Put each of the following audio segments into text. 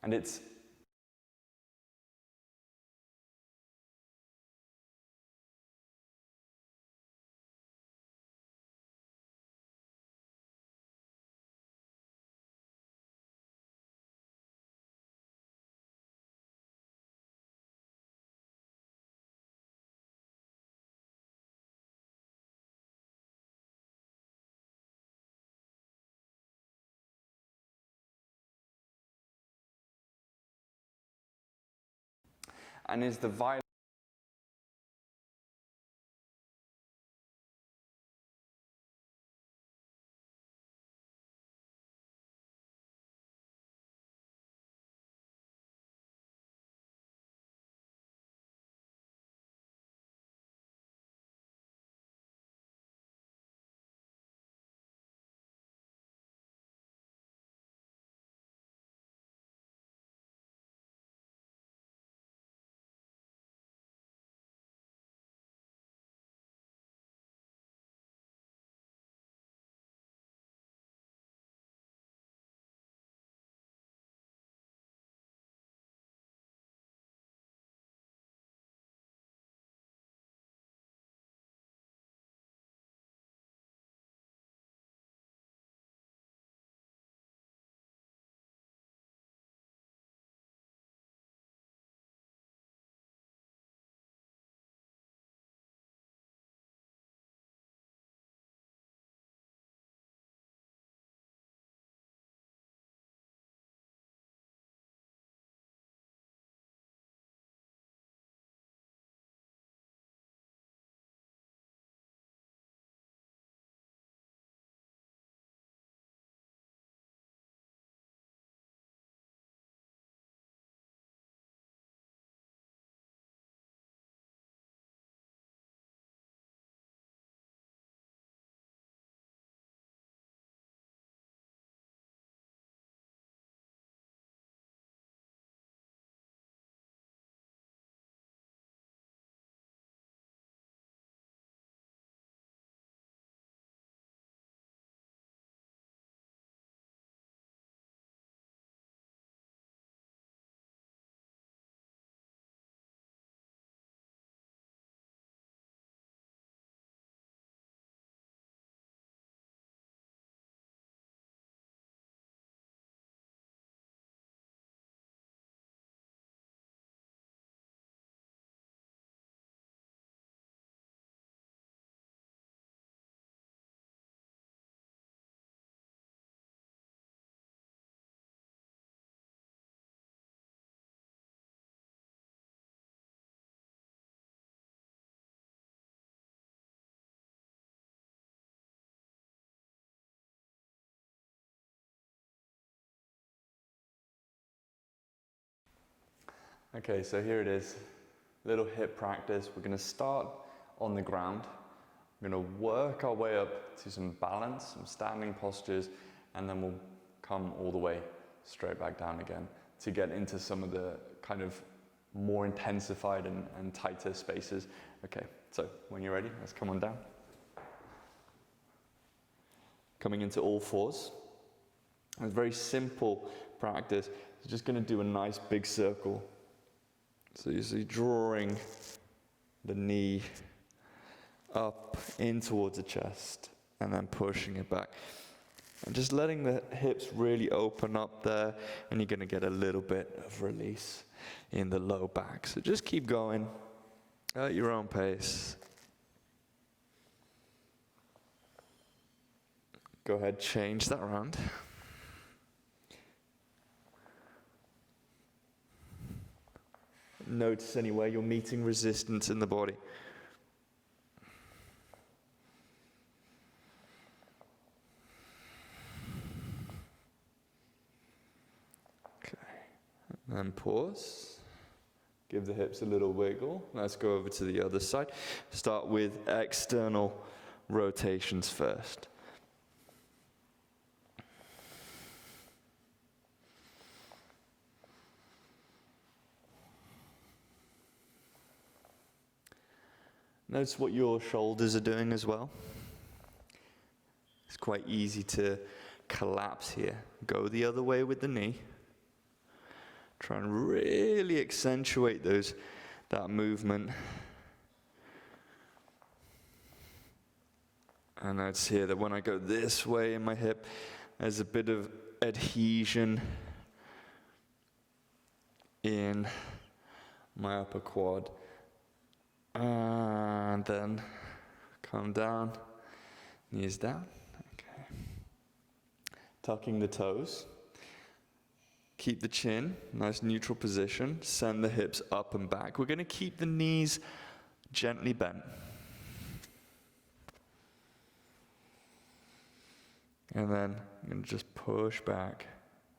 And it's and is the violence. Okay, so here it is, little hip practice. We're going to start on the ground. We're going to work our way up to some balance, some standing postures, and then we'll come all the way straight back down again to get into some of the kind of more intensified and tighter spaces. Okay, so when you're ready, let's come on down. Coming into all fours. It's a very simple practice. It's just going to do a nice big circle. So you see drawing the knee up in towards the chest and then pushing it back. And just letting the hips really open up there, and you're going to get a little bit of release in the low back. So just keep going at your own pace. Go ahead, change that around. Notice anywhere you're meeting resistance in the body. Okay, and then pause. Give the hips a little wiggle. Let's go over to the other side. Start with external rotations first. Notice what your shoulders are doing as well. It's quite easy to collapse here. Go the other way with the knee. Try and really accentuate that movement. And I'd see that when I go this way in my hip, there's a bit of adhesion in my upper quad. And then come down, knees down. Okay. Tucking the toes. Keep the chin, nice neutral position. Send the hips up and back. We're going to keep the knees gently bent. And then I'm going to just push back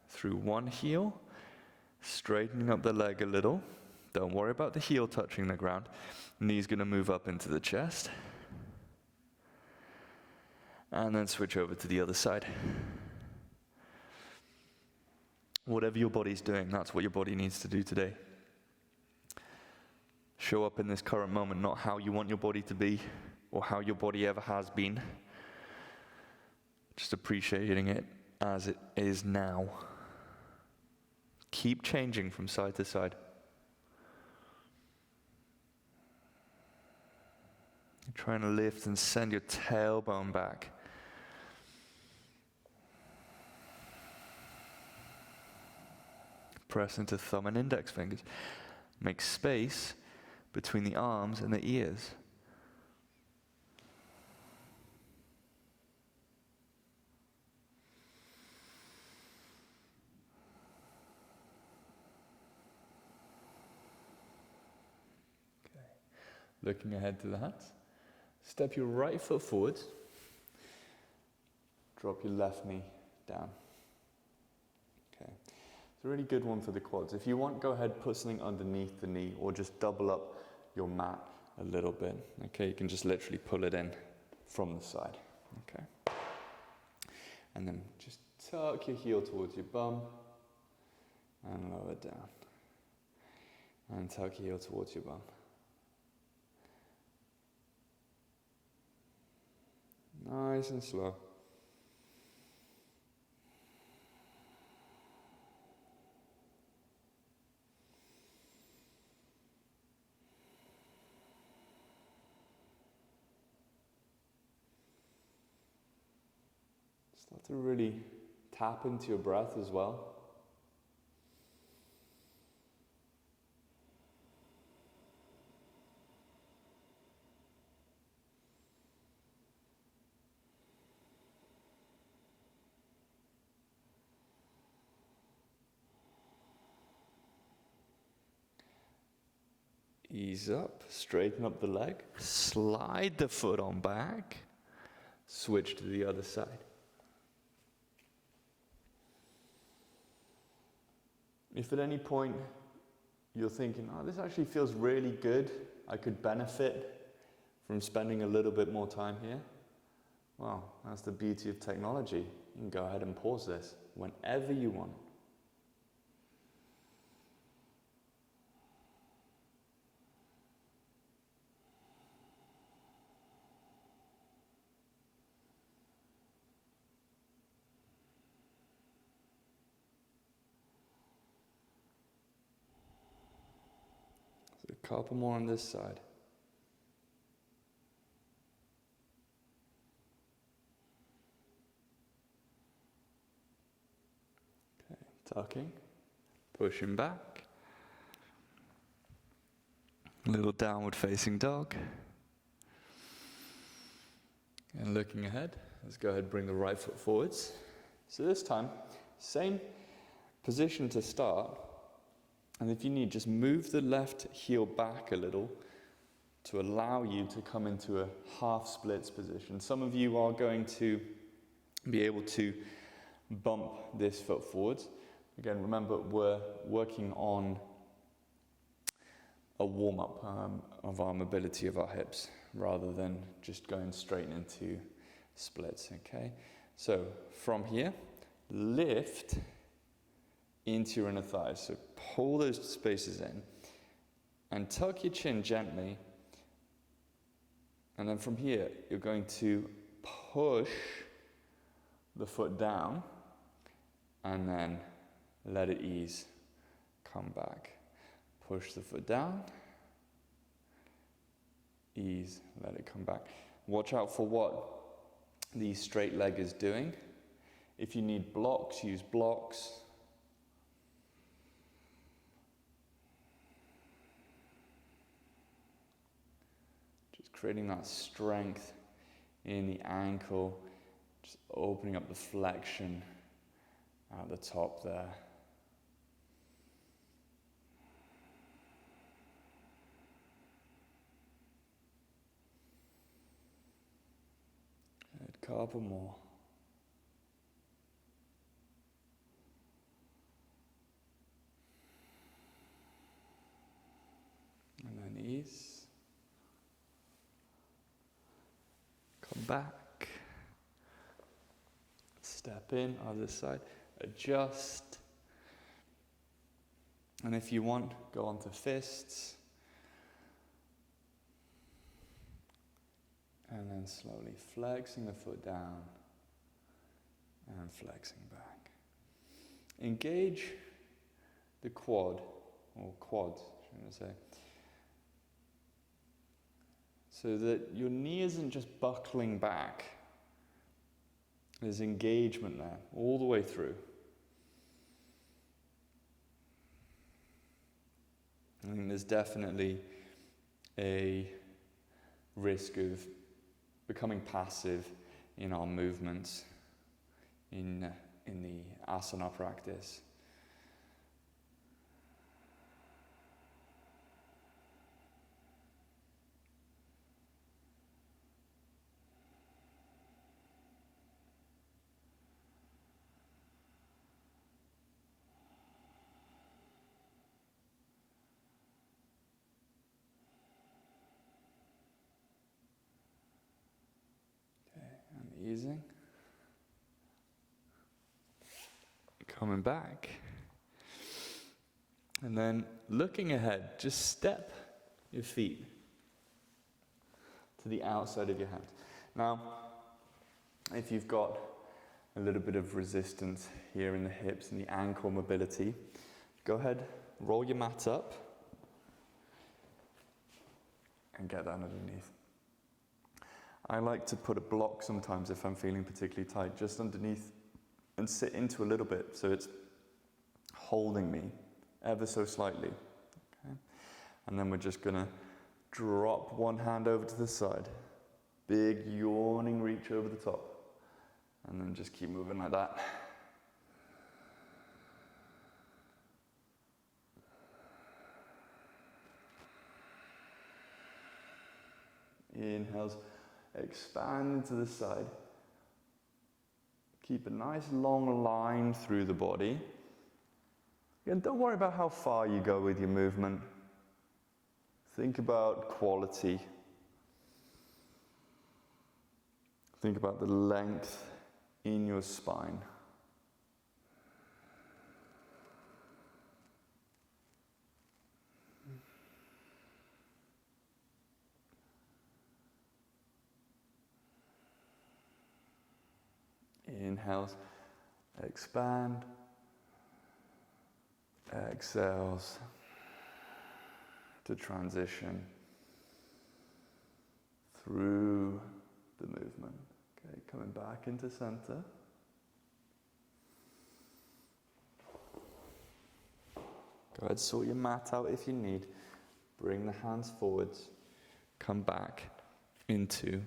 through one heel, straightening up the leg a little. Don't worry about the heel touching the ground. Knee's going to move up into the chest. And then switch over to the other side. Whatever your body's doing, that's what your body needs to do today. Show up in this current moment, not how you want your body to be or how your body ever has been. Just appreciating it as it is now. Keep changing from side to side. You're trying to lift and send your tailbone back. Press into thumb and index fingers. Make space between the arms and the ears. Okay. Looking ahead to the hands. Step your right foot forward. Drop your left knee down. Okay. It's a really good one for the quads. If you want, go ahead, put something underneath the knee or just double up your mat a little bit. Okay, you can just literally pull it in from the side. Okay. And then just tuck your heel towards your bum and lower down. And tuck your heel towards your bum. Nice and slow. Start to really tap into your breath as well. Ease up, straighten up the leg, slide the foot on back, switch to the other side. If at any point you're thinking, oh, this actually feels really good, I could benefit from spending a little bit more time here, well, that's the beauty of technology. You can go ahead and pause this whenever you want. A couple more on this side. Okay, tucking, pushing back. A little downward facing dog. And looking ahead, let's go ahead and bring the right foot forwards. So this time, same position to start. And if you need, just move the left heel back a little to allow you to come into a half splits position. Some of you are going to be able to bump this foot forwards. Again, remember, we're working on a warm-up of our mobility of our hips rather than just going straight into splits, okay? So from here, lift into your inner thighs. So pull those spaces in and tuck your chin gently. And then from here, you're going to push the foot down and then let it ease. come back. Push the foot down, ease, let it come back. Watch out for what the straight leg is doing. If you need blocks, use blocks. Just creating that strength in the ankle, just opening up the flexion at the top there. Good, couple more. And then ease. Come back. Step in, other side. Adjust. And if you want, go on to fists. And then slowly flexing the foot down and flexing back. Engage the quad, or quads, should I say, so that your knee isn't just buckling back. There's engagement there, all the way through. I think there's definitely a risk of becoming passive in our movements in the asana practice. Easing. Coming back. And then looking ahead, just step your feet to the outside of your hands. Now, if you've got a little bit of resistance here in the hips and the ankle mobility, go ahead, roll your mat up and get that underneath. I like to put a block sometimes if I'm feeling particularly tight, just underneath and sit into a little bit so it's holding me ever so slightly. Okay? And then we're just going to drop one hand over to the side. Big yawning reach over the top. And then just keep moving like that. Inhales. Expand to the side. Keep a nice long line through the body. Again, don't worry about how far you go with your movement. Think about quality. Think about the length in your spine. Inhales, expand. Exhales to transition through the movement. Okay, coming back into center. Go ahead, sort your mat out if you need. Bring the hands forwards. Come back into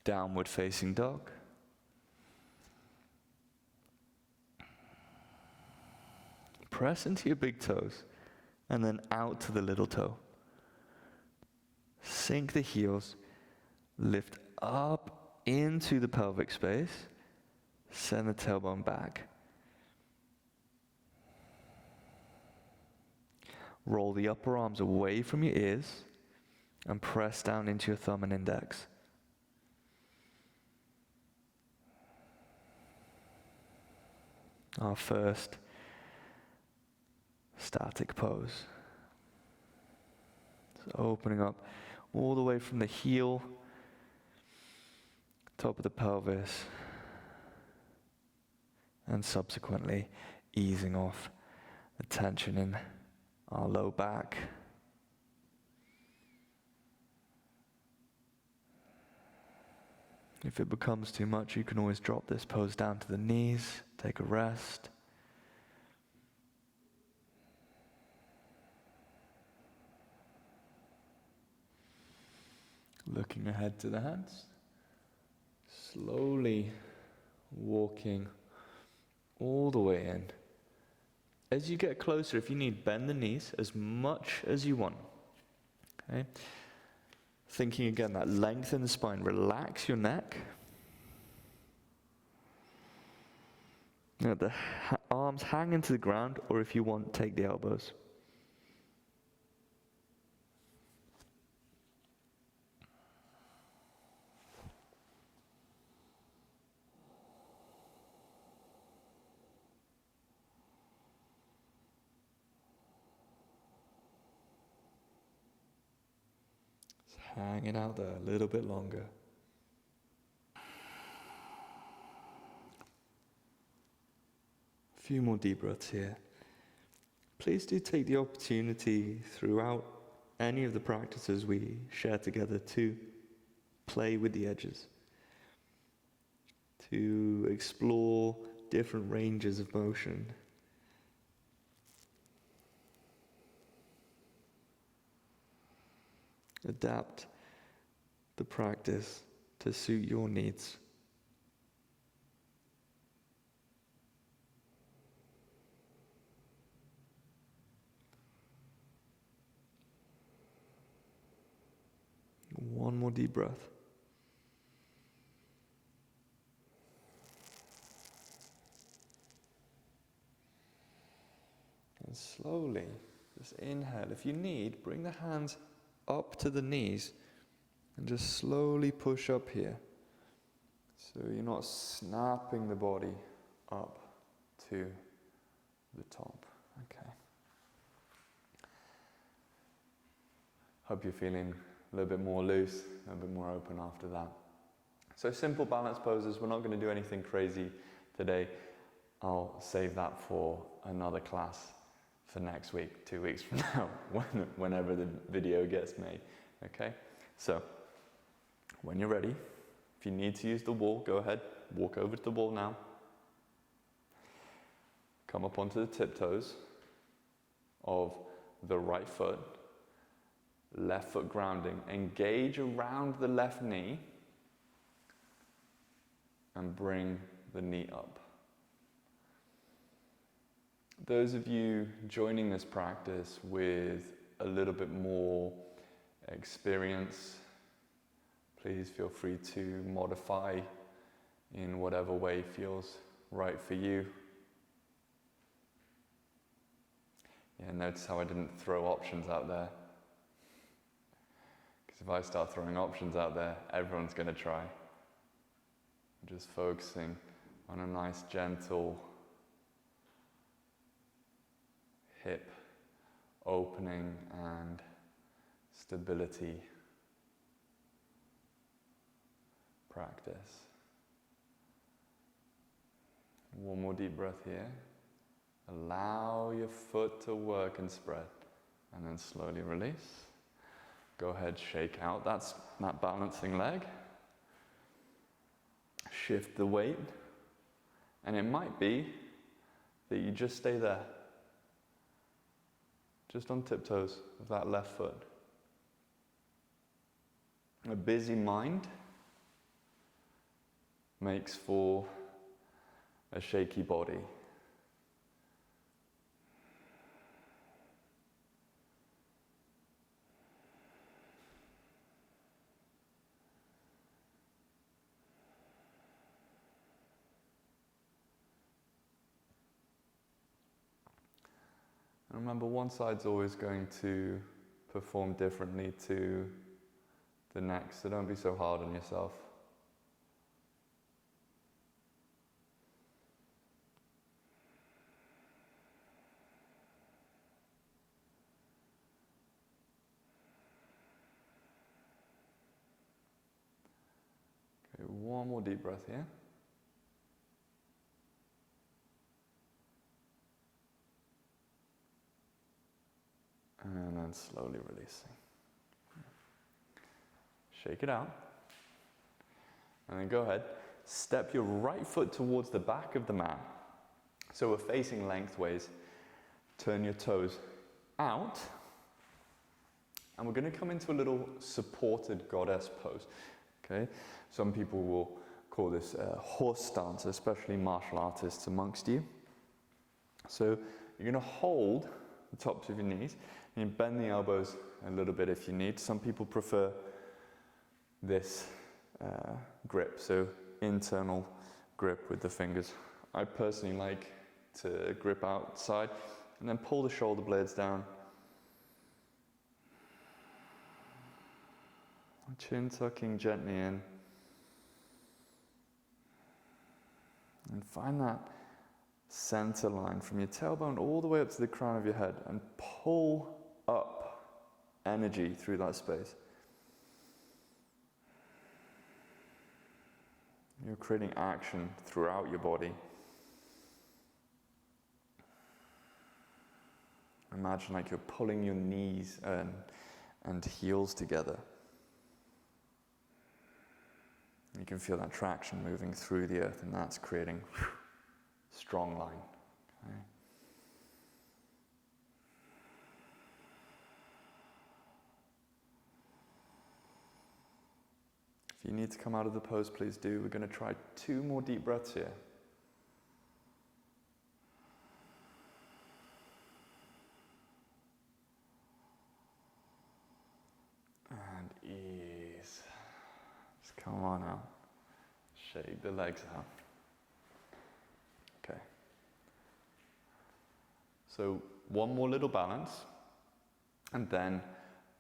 downward facing dog. Press into your big toes and then out to the little toe. Sink the heels, lift up into the pelvic space, send the tailbone back. Roll the upper arms away from your ears and press down into your thumb and index. Our first static pose. So opening up all the way from the heel, top of the pelvis, and subsequently easing off the tension in our low back. If it becomes too much, you can always drop this pose down to the knees, take a rest. Looking ahead to the hands, slowly walking all the way in. As you get closer, if you need, bend the knees as much as you want. Okay? Thinking again, that length in the spine, relax your neck. Now the arms hang into the ground, or if you want, take the elbows. Hang it out there a little bit longer. A few more deep breaths here. Please do take the opportunity throughout any of the practices we share together to play with the edges, to explore different ranges of motion. Adapt the practice to suit your needs. One more deep breath. And slowly, just inhale. If you need, bring the hands up to the knees and just slowly push up here. So you're not snapping the body up to the top. Okay. Hope you're feeling a little bit more loose, a little bit more open after that. So simple balance poses. We're not going to do anything crazy today. I'll save that for another class for next week, 2 weeks from now, whenever the video gets made. Okay? So, when you're ready, if you need to use the wall, go ahead, walk over to the wall now. Come up onto the tiptoes of the right foot, left foot grounding. Engage around the left knee and bring the knee up. Those of you joining this practice with a little bit more experience, please feel free to modify in whatever way feels right for you. Yeah, notice how I didn't throw options out there. Because if I start throwing options out there, everyone's going to try. I'm just focusing on a nice gentle hip opening and stability practice. One more deep breath here. Allow your foot to work and spread, and then slowly release. Go ahead, shake out that balancing leg. Shift the weight, and it might be that you just stay there, just on tiptoes of that left foot. A busy mind makes for a shaky body. And remember, one side's always going to perform differently to the next, so don't be so hard on yourself. Okay, one more deep breath here. then slowly releasing. Shake it out. And then go ahead, step your right foot towards the back of the mat. So we're facing lengthways. Turn your toes out. And we're going to come into a little supported goddess pose. Okay? Some people will call this a horse stance, especially martial artists amongst you. So you're going to hold the tops of your knees and you bend the elbows a little bit if you need. Some people prefer this grip, so internal grip with the fingers. I personally like to grip outside and then pull the shoulder blades down. Chin tucking gently in. And find that center line from your tailbone all the way up to the crown of your head and pull up energy through that space. You're creating action throughout your body. Imagine like you're pulling your knees and heels together. You can feel that traction moving through the earth, and that's creating strong line. Okay? If you need to come out of the pose, please do. We're going to try 2 more deep breaths here. And ease. Just come on out. Shake the legs out. Okay. So 1 more little balance, and then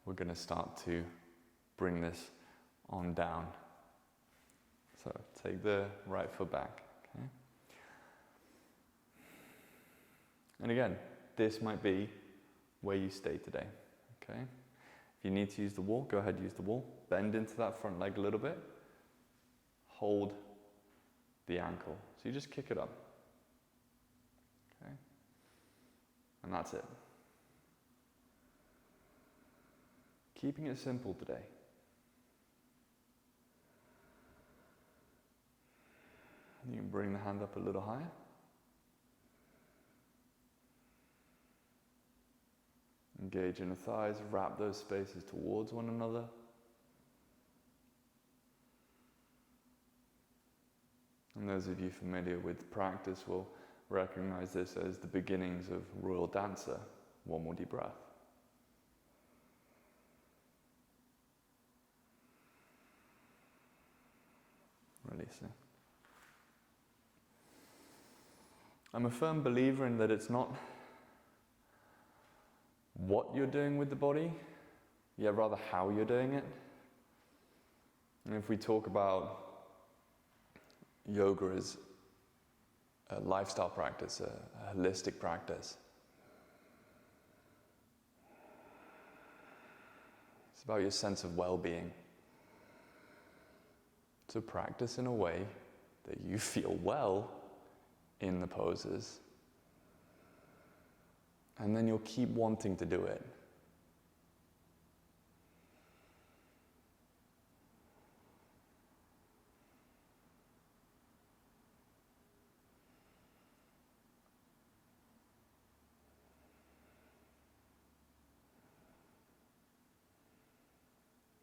we're going to start to bring this on down. So take the right foot back. Okay. And again, this might be where you stay today. Okay. If you need to use the wall, go ahead and use the wall. Bend into that front leg a little bit. Hold the ankle. So you just kick it up. Okay. And that's it. Keeping it simple today. You can bring the hand up a little higher. Engage in the thighs, wrap those spaces towards one another. And those of you familiar with practice will recognize this as the beginnings of Royal Dancer. 1 more deep breath. Releasing. I'm a firm believer in that it's not what you're doing with the body, yet rather how you're doing it. And if we talk about yoga as a lifestyle practice, a holistic practice, it's about your sense of well-being. So practice in a way that you feel well in the poses, and then you'll keep wanting to do it.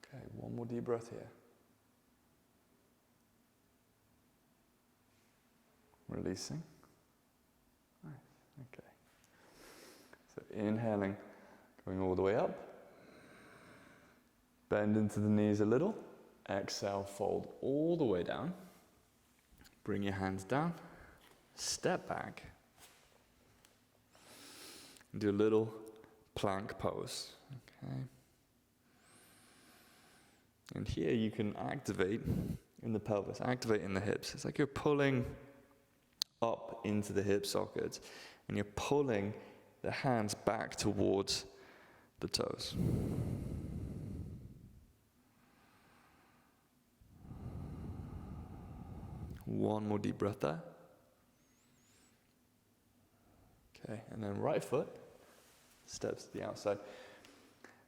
Okay, 1 more deep breath here. Releasing. Nice. Okay. So inhaling, going all the way up. Bend into the knees a little. Exhale, fold all the way down. Bring your hands down. Step back. Do a little plank pose. Okay. And here you can activate in the pelvis, activate in the hips. It's like you're pulling up into the hip sockets, and you're pulling the hands back towards the toes. One more deep breath there. Okay, and then right foot steps to the outside.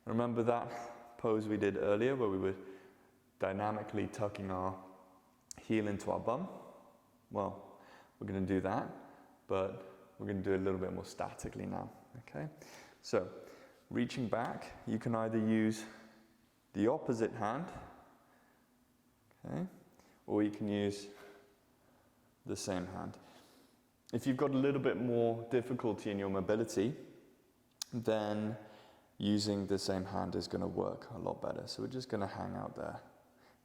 Remember that pose we did earlier where we were dynamically tucking our heel into our bum? Well, we're going to do that, but we're going to do it a little bit more statically now, okay? So, reaching back, you can either use the opposite hand, okay, or you can use the same hand. If you've got a little bit more difficulty in your mobility, then using the same hand is going to work a lot better. So we're just going to hang out there.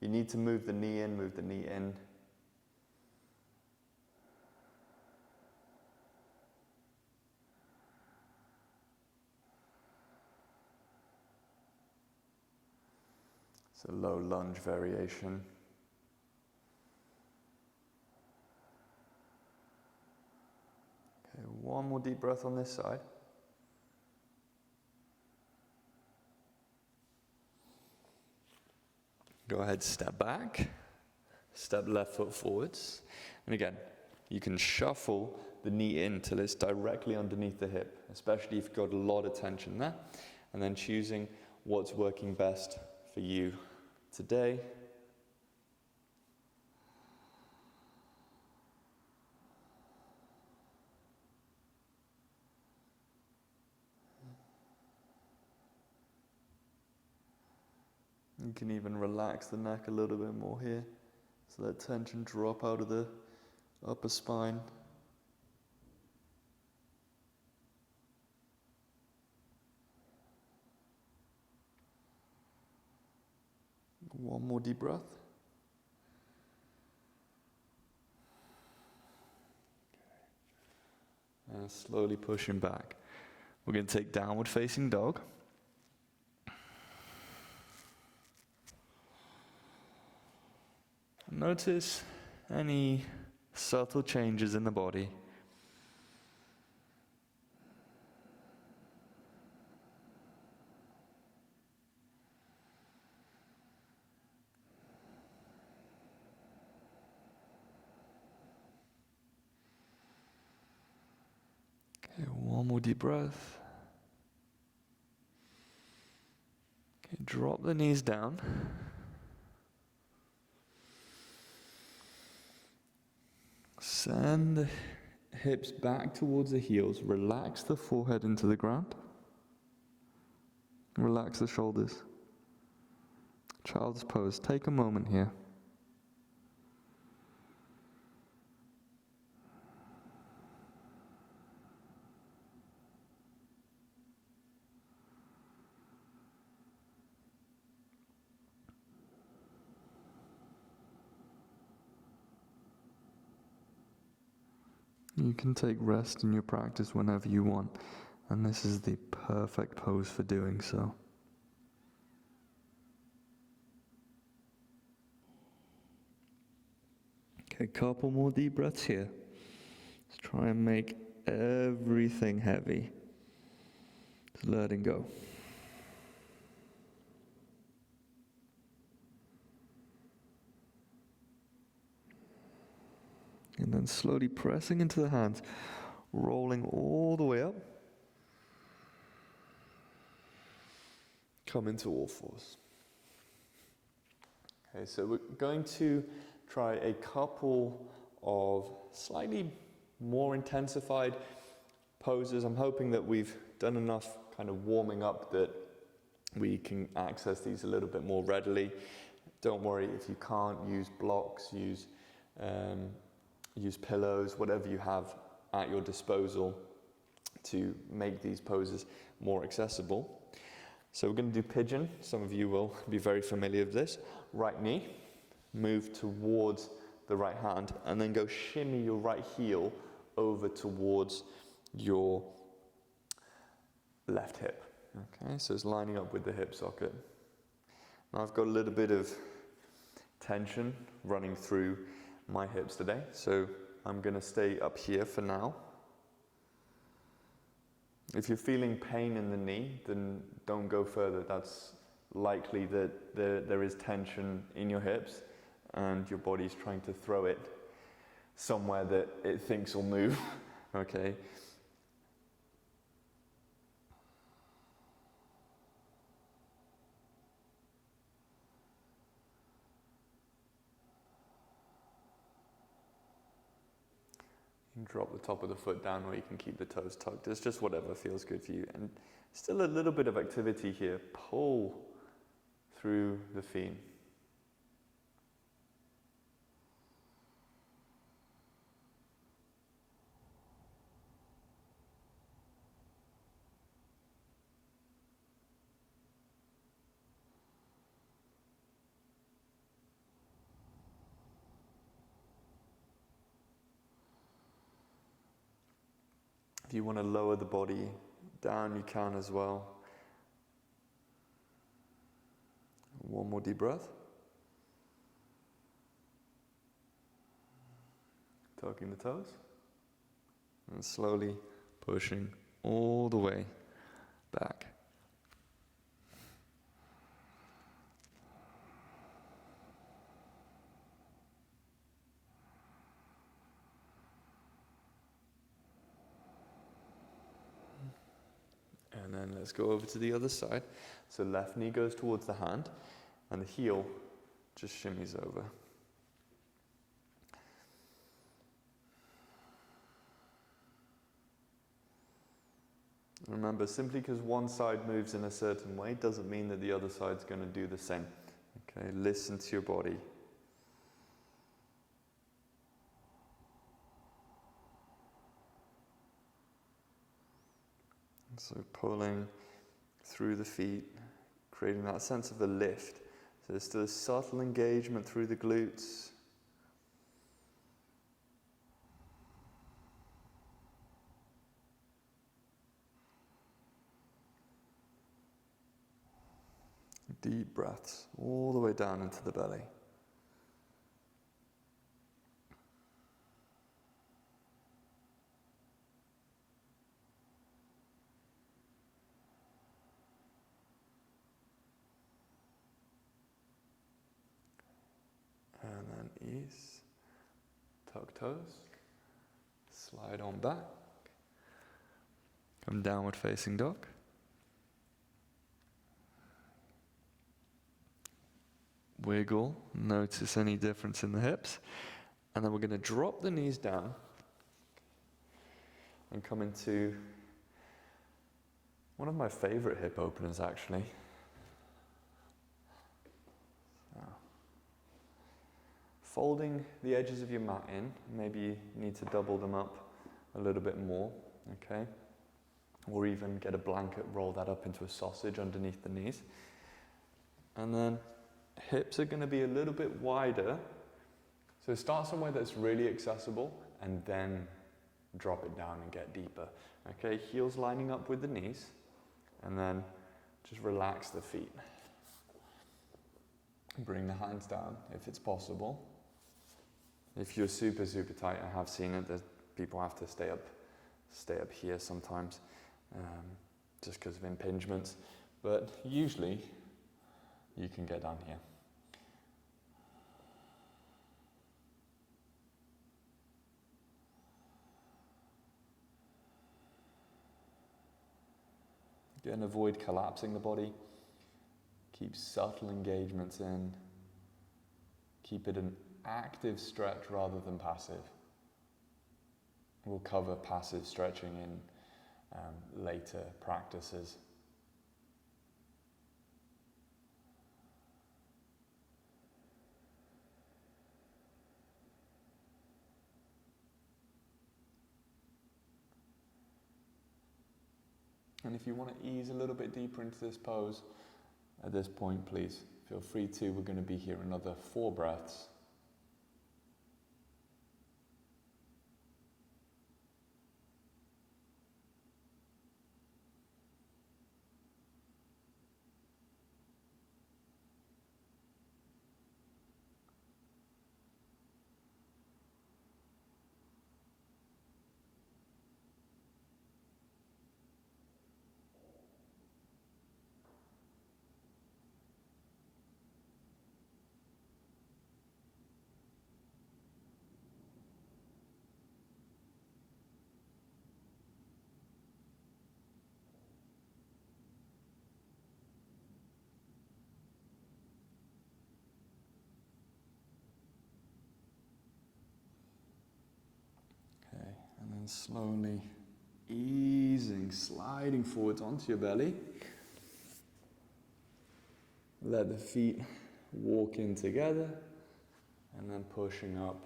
You need to move the knee in, move the knee in. It's a low lunge variation. Okay, one more deep breath on this side. Go ahead, step back, step left foot forwards. And again, you can shuffle the knee in till it's directly underneath the hip, especially if you've got a lot of tension there. And then choosing what's working best for you today. You can even relax the neck a little bit more here, so that tension drop out of the upper spine. One more deep breath. And slowly pushing back. We're going to take downward facing dog. Notice any subtle changes in the body. Okay, one more deep breath. Okay, drop the knees down. Send the hips back towards the heels. Relax the forehead into the ground. Relax the shoulders. Child's pose. Take a moment here. You can take rest in your practice whenever you want, and this is the perfect pose for doing so. Okay, couple more deep breaths here. Let's try and make everything heavy. Just letting go. And then slowly pressing into the hands, rolling all the way up. Come into all fours. Okay, so we're going to try a couple of slightly more intensified poses. I'm hoping that we've done enough kind of warming up that we can access these a little bit more readily. Don't worry if you can't use blocks, use pillows, whatever you have at your disposal to make these poses more accessible. So we're going to do pigeon. Some of you will be very familiar with this. Right knee, move towards the right hand, and then go shimmy your right heel over towards your left hip. Okay, so it's lining up with the hip socket. Now I've got a little bit of tension running through my hips today, so I'm going to stay up here for now. If you're feeling pain in the knee, then don't go further. That's likely that there is tension in your hips and your body's trying to throw it somewhere that it thinks will move. Okay. And drop the top of the foot down, or you can keep the toes tucked. It's just whatever feels good for you. And still a little bit of activity here. Pull through the feet. If you want to lower the body down, you can as well. One more deep breath. Tucking the toes. And slowly pushing all the way back. And then let's go over to the other side. So left knee goes towards the hand, and the heel just shimmies over. Remember, simply because one side moves in a certain way doesn't mean that the other side's going to do the same. Okay, listen to your body. So pulling through the feet, creating that sense of a lift. So there's still a subtle engagement through the glutes. Deep breaths all the way down into the belly. And then ease, tuck toes, slide on back, come downward facing dog. Wiggle, notice any difference in the hips, and then we're going to drop the knees down and come into one of my favorite hip openers actually. Folding the edges of your mat in, maybe you need to double them up a little bit more, okay? Or even get a blanket, roll that up into a sausage underneath the knees. And then hips are going to be a little bit wider. So start somewhere that's really accessible and then drop it down and get deeper. Okay, heels lining up with the knees, and then just relax the feet. Bring the hands down if it's possible. If you're super, super tight, I have seen it, people have to stay up here sometimes, just because of impingements. But usually, you can get down here. Again, avoid collapsing the body. Keep subtle engagements in. Keep it an active stretch rather than passive. We'll cover passive stretching in later practices. And if you want to ease a little bit deeper into this pose, at this point, please feel free to. We're going to be here another 4 breaths. And slowly easing, sliding forwards onto your belly. Let the feet walk in together and then pushing up.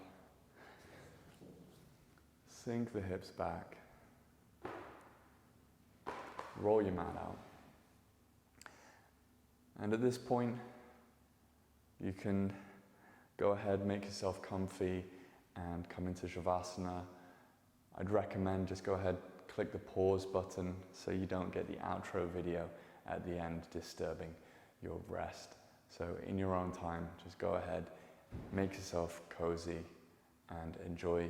Sink the hips back. Roll your mat out. And at this point, you can go ahead, make yourself comfy and come into Shavasana. I'd recommend just go ahead, click the pause button so you don't get the outro video at the end disturbing your rest. So in your own time, just go ahead, make yourself cozy and enjoy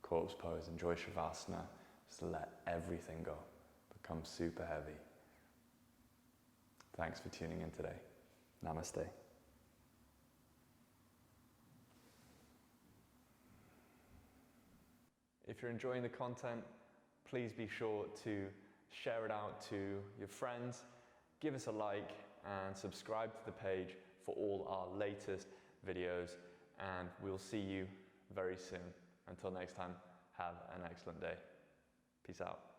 corpse pose, enjoy Shavasana. Just let everything go, become super heavy. Thanks for tuning in today. Namaste. If you're enjoying the content, please be sure to share it out to your friends, give us a like, and subscribe to the page for all our latest videos, and we'll see you very soon. Until next time, have an excellent day. Peace out.